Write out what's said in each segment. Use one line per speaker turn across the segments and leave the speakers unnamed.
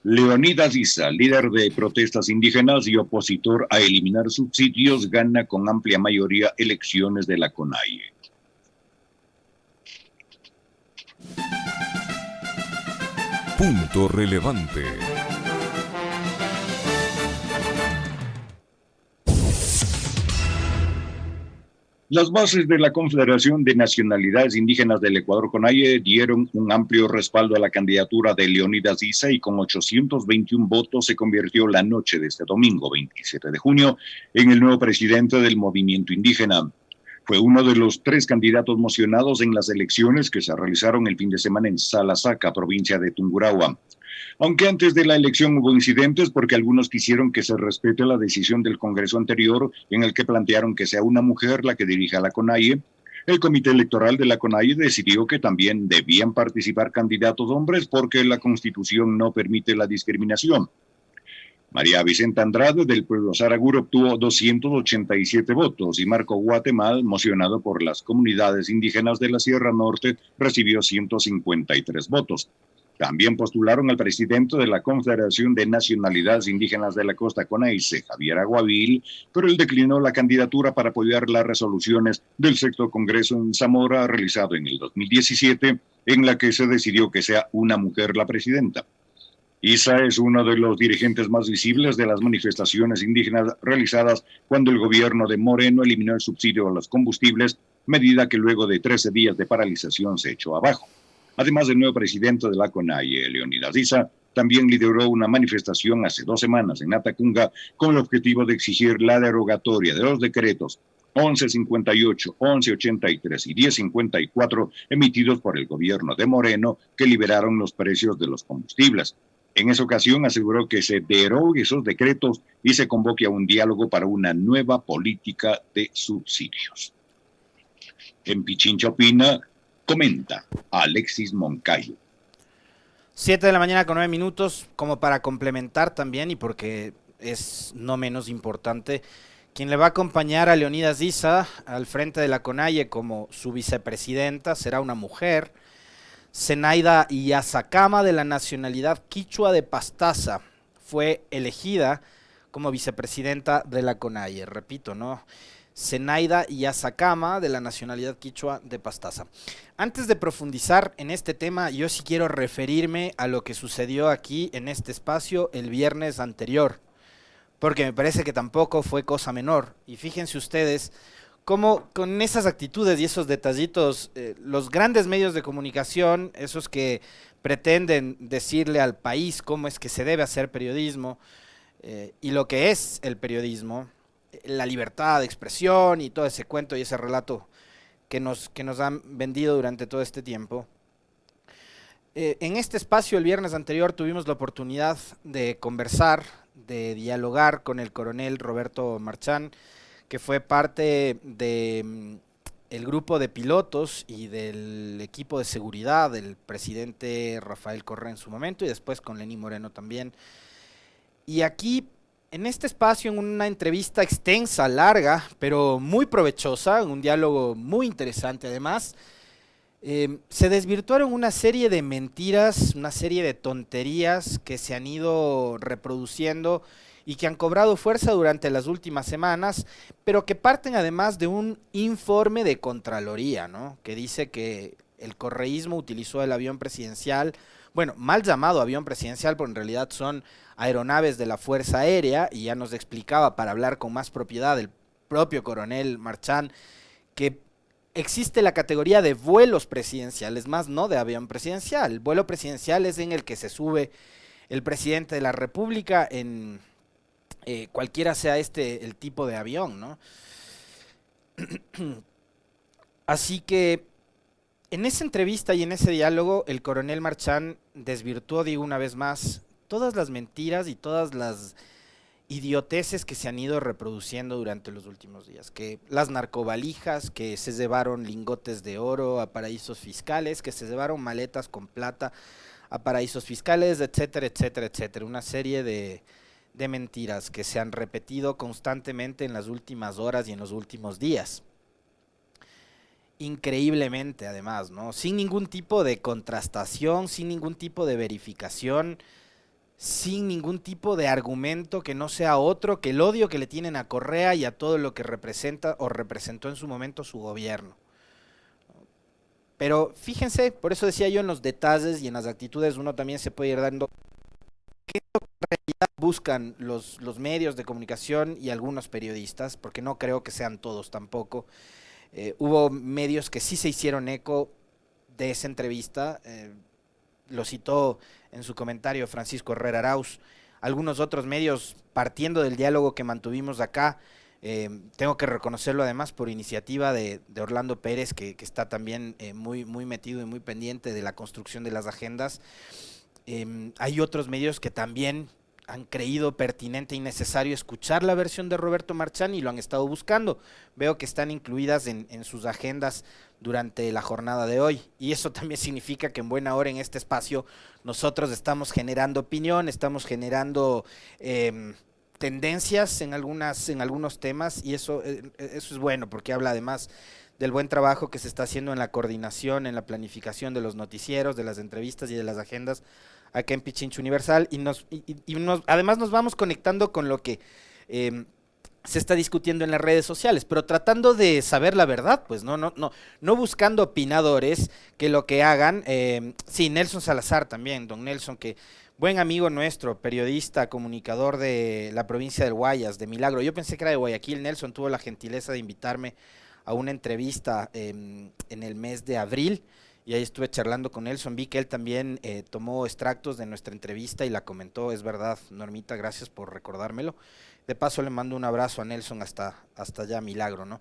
Leonidas Issa, líder de protestas indígenas y opositor a eliminar subsidios, gana con amplia mayoría elecciones de la CONAIE.
Punto relevante.
Las bases de la Confederación de Nacionalidades Indígenas del Ecuador, CONAIE, dieron un amplio respaldo a la candidatura de Leonidas Issa y con 821 votos se convirtió la noche de este domingo, 27 de junio, en el nuevo presidente del movimiento indígena. Fue uno de los 3 candidatos mocionados en las elecciones que se realizaron el fin de semana en Salasaca, provincia de Tungurahua. Aunque antes de la elección hubo incidentes porque algunos quisieron que se respete la decisión del Congreso anterior en el que plantearon que sea una mujer la que dirija la CONAIE, el Comité Electoral de la CONAIE decidió que también debían participar candidatos hombres porque la Constitución no permite la discriminación. María Vicenta Andrade del pueblo Saragur obtuvo 287 votos y Marco Guatemal, mocionado por las comunidades indígenas de la Sierra Norte, recibió 153 votos. También postularon al presidente de la Confederación de Nacionalidades Indígenas de la Costa CONAICE, Javier Aguavil, pero él declinó la candidatura para apoyar las resoluciones del sexto Congreso en Zamora, realizado en el 2017, en la que se decidió que sea una mujer la presidenta. Issa es uno de los dirigentes más visibles de las manifestaciones indígenas realizadas cuando el gobierno de Moreno eliminó el subsidio a los combustibles, medida que luego de 13 días de paralización se echó abajo. Además del nuevo presidente de la CONAIE, Leonidas Issa, también lideró una manifestación hace 2 semanas en Atacunga con el objetivo de exigir la derogatoria de los decretos 1158, 1183 y 1054 emitidos por el gobierno de Moreno que liberaron los precios de los combustibles. En esa ocasión aseguró que se derogue esos decretos y se convoque a un diálogo para una nueva política de subsidios. En Pichincha Opina, comenta Alexis Moncayo.
7 de la mañana con 9 minutos, como para complementar también, y porque es no menos importante, quien le va a acompañar a Leonidas Issa al frente de la CONAIE como su vicepresidenta será una mujer, Zenaida Iyazacama, de la nacionalidad quichua de Pastaza, fue elegida como vicepresidenta de la CONAIE, repito, ¿no? Zenaida Iyazacama, de la nacionalidad quichua de Pastaza. Antes de profundizar en este tema, yo sí quiero referirme a lo que sucedió aquí en este espacio el viernes anterior, porque me parece que tampoco fue cosa menor. Y fíjense ustedes cómo con esas actitudes y esos detallitos, los grandes medios de comunicación, esos que pretenden decirle al país cómo es que se debe hacer periodismo y lo que es el periodismo, la libertad de expresión y todo ese cuento y ese relato que nos han vendido durante todo este tiempo. En este espacio el viernes anterior tuvimos la oportunidad de conversar, de dialogar con el coronel Roberto Marchán, que fue parte de el grupo de pilotos y del equipo de seguridad del presidente Rafael Correa en su momento y después con Lenín Moreno también. Y aquí, en este espacio, en una entrevista extensa, larga, pero muy provechosa, un diálogo muy interesante además, se desvirtuaron una serie de mentiras, una serie de tonterías que se han ido reproduciendo y que han cobrado fuerza durante las últimas semanas, pero que parten además de un informe de Contraloría, ¿no? Que dice que el correísmo utilizó el avión presidencial, bueno, mal llamado avión presidencial, pero en realidad son aeronaves de la Fuerza Aérea, y ya nos explicaba para hablar con más propiedad el propio coronel Marchán que existe la categoría de vuelos presidenciales, más no de avión presidencial. El vuelo presidencial es en el que se sube el presidente de la República en cualquiera sea el tipo de avión, ¿no? Así que en esa entrevista y en ese diálogo, el coronel Marchán desvirtuó, digo una vez más, todas las mentiras y todas las idioteces que se han ido reproduciendo durante los últimos días, que las narcovalijas, que se llevaron lingotes de oro a paraísos fiscales, que se llevaron maletas con plata a paraísos fiscales, etcétera, etcétera, etcétera, una serie de mentiras que se han repetido constantemente en las últimas horas y en los últimos días. Increíblemente además, ¿no? Sin ningún tipo de contrastación, sin ningún tipo de verificación, sin ningún tipo de argumento que no sea otro que el odio que le tienen a Correa y a todo lo que representa o representó en su momento su gobierno. Pero fíjense, por eso decía yo, en los detalles y en las actitudes uno también se puede ir dando qué buscan los medios de comunicación y algunos periodistas, porque no creo que sean todos tampoco. Hubo medios que sí se hicieron eco de esa entrevista, lo citó en su comentario Francisco Herrera Arauz, algunos otros medios partiendo del diálogo que mantuvimos acá, tengo que reconocerlo además por iniciativa de Orlando Pérez, que está también muy metido y muy pendiente de la construcción de las agendas. Hay otros medios que también han creído pertinente y necesario escuchar la versión de Roberto Marchán y lo han estado buscando. Veo que están incluidas en sus agendas durante la jornada de hoy. Y eso también significa que en buena hora en este espacio nosotros estamos generando opinión, estamos generando tendencias en algunos temas y eso es bueno porque habla además del buen trabajo que se está haciendo en la coordinación, en la planificación de los noticieros, de las entrevistas y de las agendas acá en Pichincha Universal además nos vamos conectando con lo que se está discutiendo en las redes sociales, pero tratando de saber la verdad, pues no buscando opinadores que lo que hagan, sí, Nelson Salazar también, don Nelson, que buen amigo nuestro, periodista, comunicador de la provincia del Guayas, de Milagro, yo pensé que era de Guayaquil. Nelson tuvo la gentileza de invitarme a una entrevista en el mes de abril, y ahí estuve charlando con Nelson, vi que él también tomó extractos de nuestra entrevista y la comentó, es verdad, Normita, gracias por recordármelo. De paso le mando un abrazo a Nelson hasta allá Milagro, ¿no?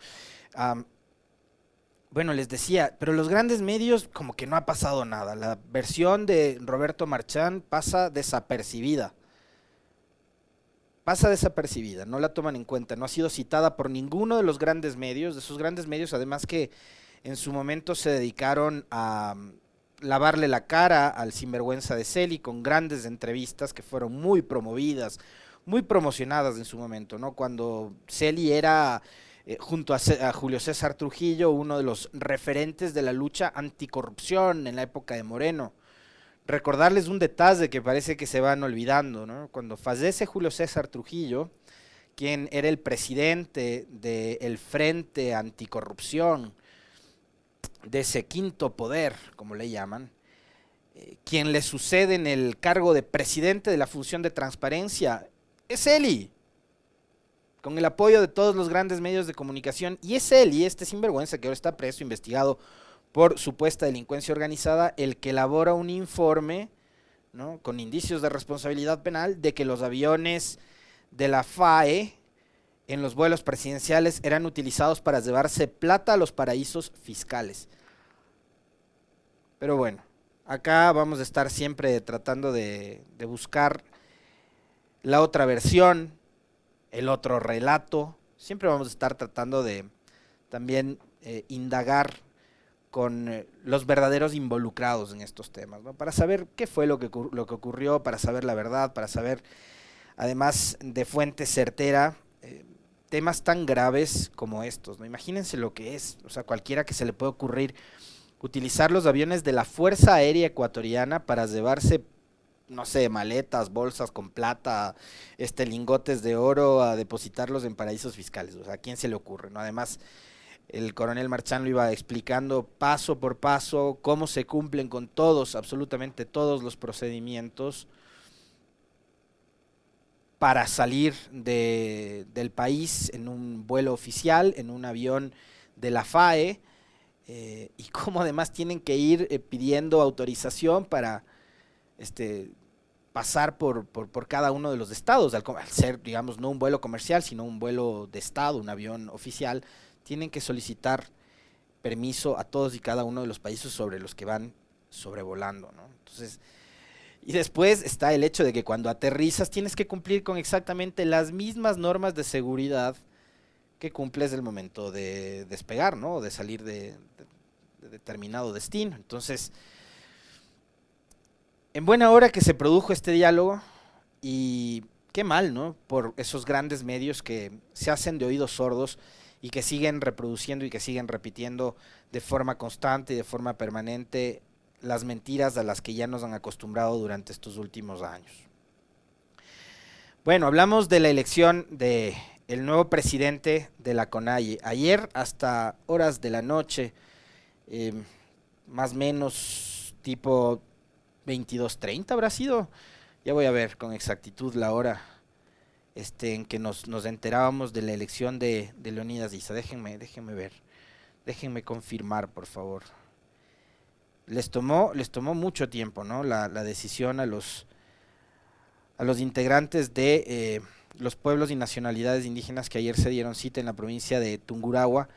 Bueno, les decía, pero los grandes medios como que no ha pasado nada, la versión de Roberto Marchán pasa desapercibida, no la toman en cuenta, no ha sido citada por ninguno de los grandes medios, de esos grandes medios además que en su momento se dedicaron a lavarle la cara al sinvergüenza de Celi con grandes entrevistas que fueron muy promovidas, muy promocionadas en su momento, ¿no? Cuando Celi era, junto a Julio César Trujillo, uno de los referentes de la lucha anticorrupción en la época de Moreno. Recordarles un detalle que parece que se van olvidando, ¿no? Cuando fallece Julio César Trujillo, quien era el presidente del Frente Anticorrupción, de ese quinto poder, como le llaman, quien le sucede en el cargo de presidente de la función de transparencia, es Eli, con el apoyo de todos los grandes medios de comunicación, y es Eli, este sinvergüenza que ahora está preso, investigado por supuesta delincuencia organizada, el que elabora un informe, ¿no?, con indicios de responsabilidad penal de que los aviones de la FAE en los vuelos presidenciales eran utilizados para llevarse plata a los paraísos fiscales. Pero bueno, acá vamos a estar siempre tratando de buscar la otra versión, el otro relato. Siempre vamos a estar tratando de también indagar con los verdaderos involucrados en estos temas, ¿no? Para saber qué fue lo que ocurrió, para saber la verdad, para saber, además de fuente certera, temas tan graves como estos, ¿no? Imagínense lo que es, o sea, cualquiera que se le puede ocurrir utilizar los aviones de la Fuerza Aérea Ecuatoriana para llevarse, no sé, maletas, bolsas con plata, lingotes de oro, a depositarlos en paraísos fiscales. O sea, ¿a quién se le ocurre, no? Además, el coronel Marchán lo iba explicando paso por paso, cómo se cumplen con todos, absolutamente todos los procedimientos para salir del país en un vuelo oficial, en un avión de la FAE, y cómo además tienen que ir pidiendo autorización para pasar por cada uno de los estados, al ser, digamos, no un vuelo comercial, sino un vuelo de estado, un avión oficial, tienen que solicitar permiso a todos y cada uno de los países sobre los que van sobrevolando, ¿no? Entonces, y después está el hecho de que cuando aterrizas tienes que cumplir con exactamente las mismas normas de seguridad que cumples el momento de despegar, ¿no? O de salir de determinado destino. Entonces, en buena hora que se produjo este diálogo, y qué mal, ¿no?, por esos grandes medios que se hacen de oídos sordos y que siguen reproduciendo y que siguen repitiendo de forma constante y de forma permanente las mentiras a las que ya nos han acostumbrado durante estos últimos años. Bueno, hablamos de la elección de el nuevo presidente de la CONAIE. Ayer hasta horas de la noche, eh, más o menos tipo 22:30 habrá sido. Ya voy a ver con exactitud la hora en que nos enterábamos de la elección de Leonidas Issa. Déjenme ver, déjenme confirmar, por favor. Les tomó mucho tiempo, ¿no? La decisión a los integrantes de los pueblos y nacionalidades indígenas que ayer se dieron cita en la provincia de Tungurahua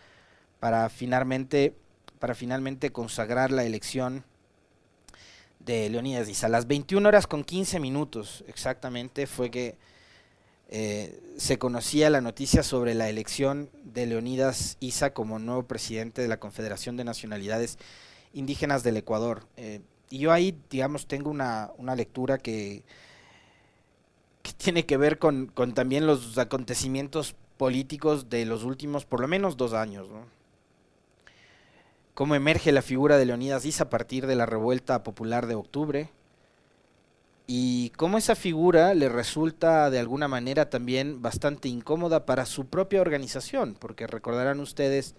para finalmente consagrar la elección de Leonidas Issa. A las 21:15 exactamente fue que se conocía la noticia sobre la elección de Leonidas Issa como nuevo presidente de la Confederación de Nacionalidades Indígenas del Ecuador. Y yo ahí, digamos, tengo una lectura que tiene que ver con también los acontecimientos políticos de los últimos por lo menos 2 años, ¿no? Cómo emerge la figura de Leonidas Issa a partir de la revuelta popular de octubre y cómo esa figura le resulta de alguna manera también bastante incómoda para su propia organización, porque recordarán ustedes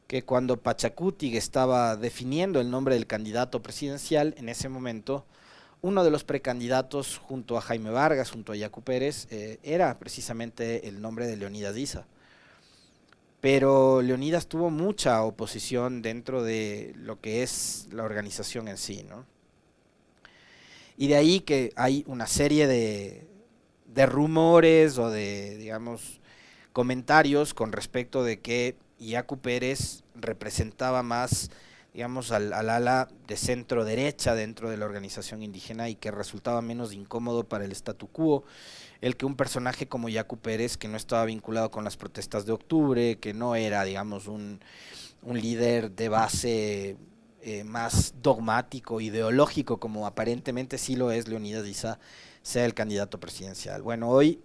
que cuando Pachacuti estaba definiendo el nombre del candidato presidencial, en ese momento uno de los precandidatos junto a Jaime Vargas, junto a Yacu Pérez, era precisamente el nombre de Leonidas Issa. Pero Leonidas tuvo mucha oposición dentro de lo que es la organización en sí, ¿no? Y de ahí que hay una serie de rumores o de, digamos, comentarios con respecto de que Yacu Pérez representaba más, digamos, al ala de centro derecha dentro de la organización indígena y que resultaba menos incómodo para el statu quo el que un personaje como Yacu Pérez, que no estaba vinculado con las protestas de octubre, que no era, digamos, un líder de base más dogmático, ideológico, como aparentemente sí lo es Leonidas Issa, sea el candidato presidencial. Bueno, hoy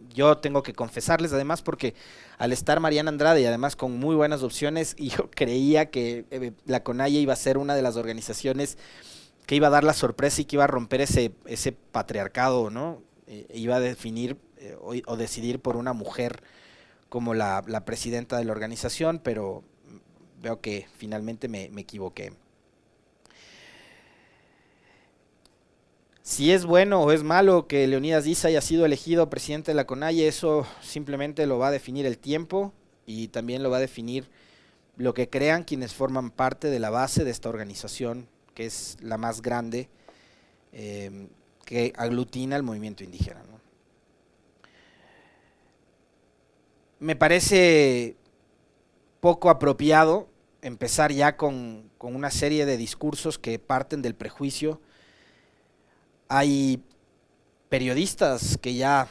yo tengo que confesarles, además, porque al estar Mariana Andrade y además con muy buenas opciones, yo creía que la CONAIE iba a ser una de las organizaciones que iba a dar la sorpresa y que iba a romper ese patriarcado, ¿no? Iba a definir o decidir por una mujer como la presidenta de la organización, pero veo que finalmente me equivoqué. Si es bueno o es malo que Leonidas Issa haya sido elegido presidente de la CONAIE, eso simplemente lo va a definir el tiempo y también lo va a definir lo que crean quienes forman parte de la base de esta organización, que es la más grande que aglutina el movimiento indígena, ¿no? Me parece poco apropiado empezar ya con una serie de discursos que parten del prejuicio. Hay periodistas que ya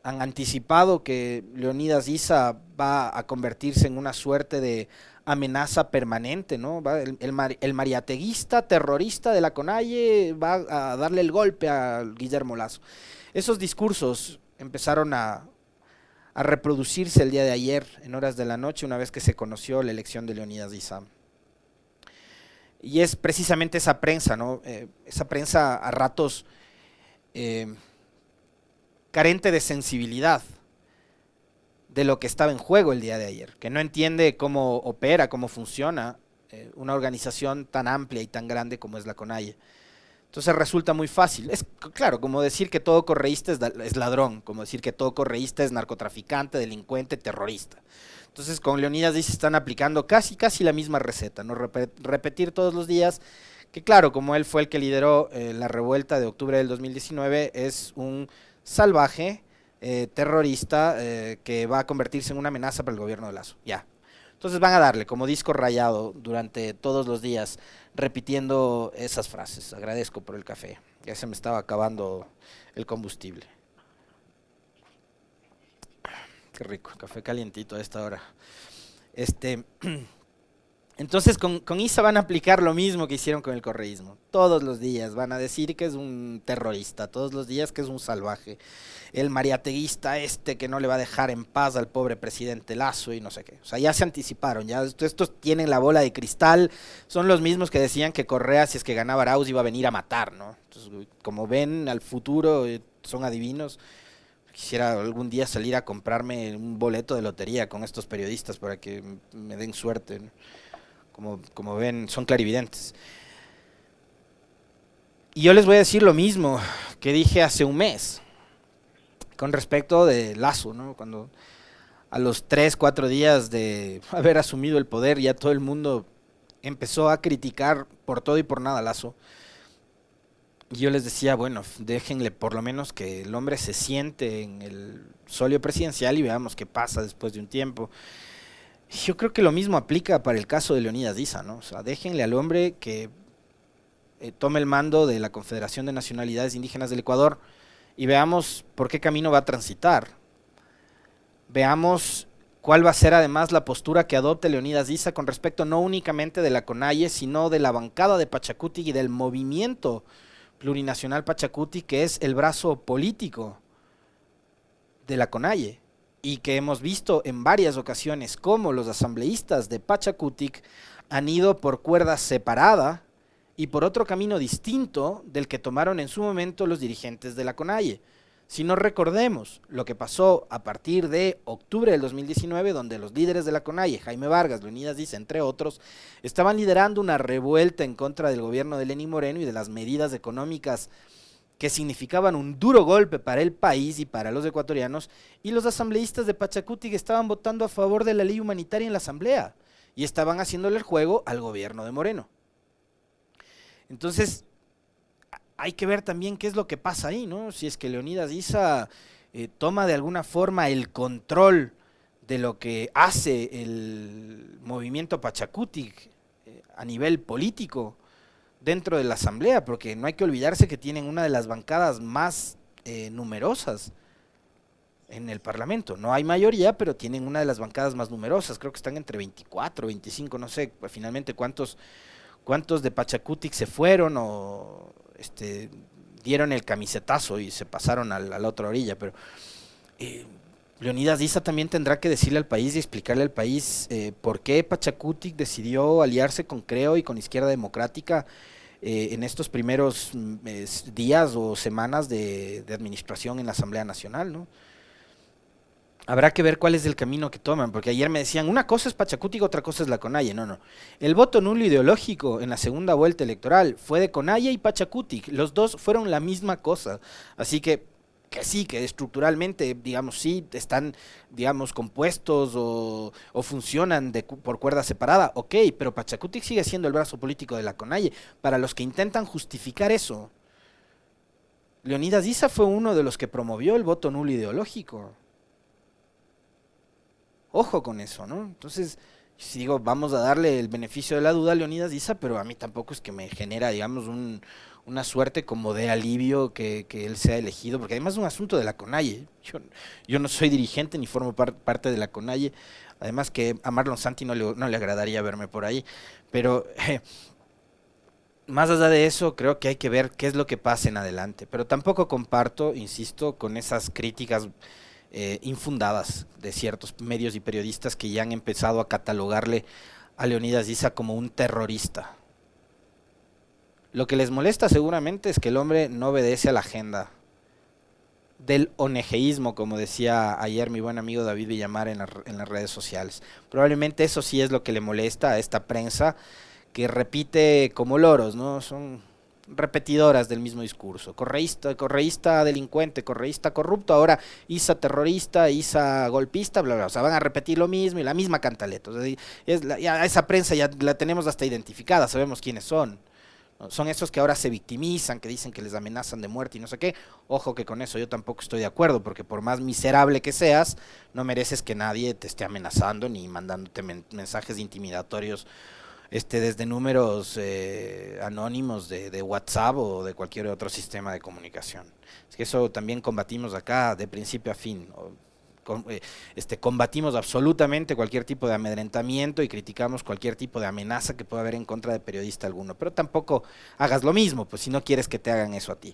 han anticipado que Leonidas Issa va a convertirse en una suerte de amenaza permanente, ¿no? El mariateguista terrorista de la CONAIE va a darle el golpe a Guillermo Lasso. Esos discursos empezaron a reproducirse el día de ayer en horas de la noche, una vez que se conoció la elección de Leonidas Issa. Y es precisamente esa prensa, ¿no? Esa prensa a ratos carente de sensibilidad de lo que estaba en juego el día de ayer, que no entiende cómo opera, cómo funciona una organización tan amplia y tan grande como es la CONAIE. Entonces resulta muy fácil. Es claro, como decir que todo correísta es ladrón, como decir que todo correísta es narcotraficante, delincuente, terrorista. Entonces con Leonidas Issa están aplicando casi la misma receta, ¿no? Repetir todos los días que claro, como él fue el que lideró la revuelta de octubre del 2019, es un salvaje terrorista que va a convertirse en una amenaza para el gobierno de Lasso. Ya. Entonces van a darle como disco rayado durante todos los días repitiendo esas frases. Agradezco por el café. Ya se me estaba acabando el combustible. Qué rico, café calientito a esta hora. Entonces con Issa van a aplicar lo mismo que hicieron con el correísmo. Todos los días van a decir que es un terrorista, todos los días que es un salvaje. El mariateguista que no le va a dejar en paz al pobre presidente Lasso y no sé qué. O sea, ya se anticiparon, ya estos tienen la bola de cristal, son los mismos que decían que Correa, si es que ganaba Arauz, iba a venir a matar, ¿no? Entonces, como ven al futuro, son adivinos. quisiera algún día salir a comprarme un boleto de lotería con estos periodistas para que me den suerte, ¿no? Como ven, son clarividentes. Y yo les voy a decir lo mismo que dije hace un mes con respecto de Lasso, ¿no? Cuando a los 3, 4 días de haber asumido el poder ya todo el mundo empezó a criticar por todo y por nada a Lasso. Y yo les decía, bueno, déjenle por lo menos que el hombre se siente en el solio presidencial y veamos qué pasa después de un tiempo. Yo creo que lo mismo aplica para el caso de Leonidas Diza, ¿no? O sea, déjenle al hombre que tome el mando de la Confederación de Nacionalidades Indígenas del Ecuador y veamos por qué camino va a transitar. Veamos cuál va a ser además la postura que adopte Leonidas Diza con respecto no únicamente de la CONAIE, sino de la bancada de Pachacuti y del movimiento plurinacional Pachacuti, que es el brazo político de la CONAIE, y que hemos visto en varias ocasiones cómo los asambleístas de Pachacutic han ido por cuerda separada y por otro camino distinto del que tomaron en su momento los dirigentes de la CONAIE. Si no recordemos lo que pasó a partir de octubre del 2019, donde los líderes de la CONAIE, Jaime Vargas, Leonidas Diza, entre otros, estaban liderando una revuelta en contra del gobierno de Lenín Moreno y de las medidas económicas que significaban un duro golpe para el país y para los ecuatorianos, y los asambleístas de Pachacutic estaban votando a favor de la ley humanitaria en la asamblea y estaban haciéndole el juego al gobierno de Moreno. Entonces, hay que ver también qué es lo que pasa ahí, ¿no? Si es que Leonidas Diza toma de alguna forma el control de lo que hace el movimiento Pachacutic a nivel político dentro de la asamblea, porque no hay que olvidarse que tienen una de las bancadas más numerosas en el Parlamento. No hay mayoría, pero tienen una de las bancadas más numerosas. Creo que están entre 24, 25, no sé finalmente cuántos de Pachacutic se fueron o dieron el camisetazo y se pasaron a la otra orilla, pero Leonidas Diza también tendrá que decirle al país y explicarle al país por qué Pachacutic decidió aliarse con Creo y con Izquierda Democrática en estos primeros días o semanas de administración en la Asamblea Nacional, ¿no? Habrá que ver cuál es el camino que toman, porque ayer me decían, una cosa es Pachacutic, otra cosa es la CONAIE. No. El voto nulo ideológico en la segunda vuelta electoral fue de CONAIE y Pachacutic. Los dos fueron la misma cosa. Así que sí, que estructuralmente, digamos, sí, están, digamos, compuestos o funcionan por cuerda separada, ok, pero Pachacutic sigue siendo el brazo político de la CONAIE. Para los que intentan justificar eso, Leonidas Diza fue uno de los que promovió el voto nulo ideológico. Ojo con eso, ¿no? Entonces, si digo, vamos a darle el beneficio de la duda a Leonidas Diza, pero a mí tampoco es que me genera, digamos, una suerte como de alivio que él sea elegido, porque además es un asunto de la CONAIE. Yo no soy dirigente ni formo parte de la CONAIE, además que a Marlon Santi no le agradaría verme por ahí, pero más allá de eso, creo que hay que ver qué es lo que pasa en adelante, pero tampoco comparto, insisto, con esas críticas infundadas de ciertos medios y periodistas que ya han empezado a catalogarle a Leonidas Diza como un terrorista. Lo que les molesta seguramente es que el hombre no obedece a la agenda del onegeísmo, como decía ayer mi buen amigo David Villamar en las redes sociales. Probablemente eso sí es lo que le molesta a esta prensa que repite como loros, ¿no? Son repetidoras del mismo discurso, correísta delincuente, correísta corrupto, ahora Isa terrorista, Isa golpista, bla, bla, o sea, van a repetir lo mismo y la misma cantaleta. O sea, ya esa prensa ya la tenemos hasta identificada, sabemos quiénes son. Son esos que ahora se victimizan, que dicen que les amenazan de muerte y no sé qué. Ojo que con eso yo tampoco estoy de acuerdo, porque por más miserable que seas, no mereces que nadie te esté amenazando ni mandándote mensajes intimidatorios desde números anónimos de WhatsApp o de cualquier otro sistema de comunicación. Es que eso también combatimos acá de principio a fin. Combatimos absolutamente cualquier tipo de amedrentamiento y criticamos cualquier tipo de amenaza que pueda haber en contra de periodista alguno, pero tampoco hagas lo mismo, pues si no quieres que te hagan eso a ti.